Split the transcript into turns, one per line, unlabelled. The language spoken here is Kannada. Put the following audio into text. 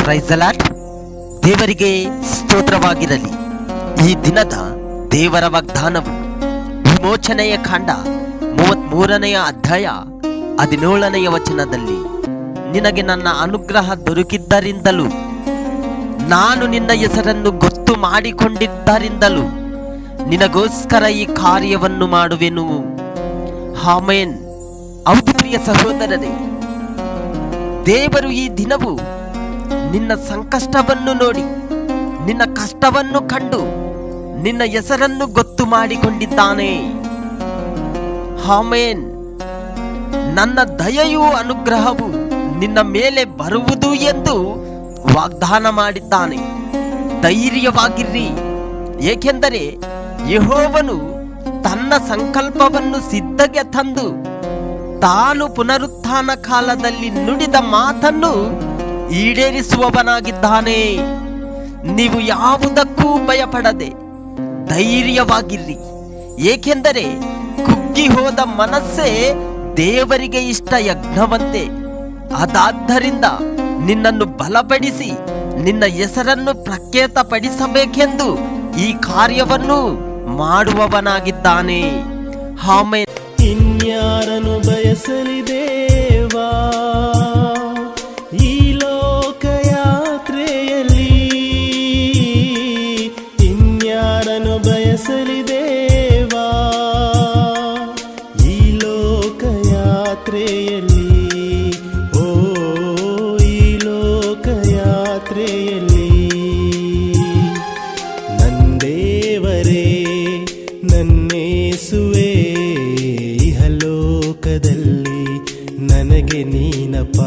Price the lord. ದೇವರಿಗೆ ಸ್ತೋತ್ರವಾಗಿರಲಿ. ಈ ದಿನದ ದೇವರ ವಾಗ್ದಾನವು ವಿಮೋಚನೆಯ ಕಾಂಡ 33ನೆಯ ಅಧ್ಯಾಯ 17ನೆಯ ವಚನದಲ್ಲಿ, ನಿನಗೆ ನನ್ನ ಅನುಗ್ರಹ ದೊರಕಿದ್ದರಿಂದಲೂ ನಾನು ನಿನ್ನ ಹೆಸರನ್ನು ಗೊತ್ತು ಮಾಡಿಕೊಂಡಿದ್ದರಿಂದಲೂ ನಿನಗೋಸ್ಕರ ಈ ಕಾರ್ಯವನ್ನು ಮಾಡುವೆನು. ಆಮೆನ್. ಹೌದು ಪ್ರಿಯ ಸಹೋದರರೇ, ದೇವರು ಈ ದಿನವೂ ನಿನ್ನ ಸಂಕಷ್ಟವನ್ನು ನೋಡಿ, ನಿನ್ನ ಕಷ್ಟವನ್ನು ಕಂಡು ನಿನ್ನ ಹೆಸರನ್ನು ಗೊತ್ತು ಮಾಡಿಕೊಂಡಿದ್ದಾನೆ. ಆಮೆನ್. ನನ್ನ ದಯೆಯೂ ಅನುಗ್ರಹವು ನಿನ್ನ ಮೇಲೆ ಬರುವುದು ಎಂದು ವಾಗ್ದಾನ ಮಾಡಿದ್ದಾನೆ. ಧೈರ್ಯವಾಗಿರ್ರಿ, ಏಕೆಂದರೆ ಯೆಹೋವನು ತನ್ನ ಸಂಕಲ್ಪವನ್ನು ಸಿದ್ಧಗೆ ತಂದು ತಾನು ಪುನರುತ್ಥಾನ ಕಾಲದಲ್ಲಿ ನುಡಿದ ಮಾತನ್ನು ಈಡೇರಿಸುವವನಾಗಿದ್ದಾನೆ. ನೀವು ಯಾವುದಕ್ಕೂ ಭಯಪಡದೆ ಧೈರ್ಯವಾಗಿರ್ರಿ, ಏಕೆಂದರೆ ಕುಗ್ಗಿ ಹೋದ ಮನಸ್ಸೇ ದೇವರಿಗೆ ಇಷ್ಟ ಯಜ್ಞವಂತೆ. ಅದಾದ್ದರಿಂದ ನಿನ್ನನ್ನು ಬಲಪಡಿಸಿ ನಿನ್ನ ಹೆಸರನ್ನು ಪ್ರಖ್ಯಾತಪಡಿಸಬೇಕೆಂದು ಈ ಕಾರ್ಯವನ್ನು ಮಾಡುವವನಾಗಿದ್ದಾನೆ. ಆಮೆನ್.
ಇನ್ಯಾರನ್ನು ಬಯಸಲಿ ದೇವಾ ಈ ಲೋಕಯಾತ್ರೆಯಲ್ಲಿ, ಇನ್ಯಾರನ್ನು ಬಯಸಲಿ ದೇವಾ ಈ ಲೋಕಯಾತ್ರೆಯಲ್ಲಿ. ಓ ಈ ಲೋಕಯಾತ್ರೆಯಲ್ಲಿ ನಂದೇವರೇ ನನ್ನೇಸುವೆ, ಇಹಲೋಕದಲ್ಲಿ ನನಗೆ ನೀನಪ್ಪ.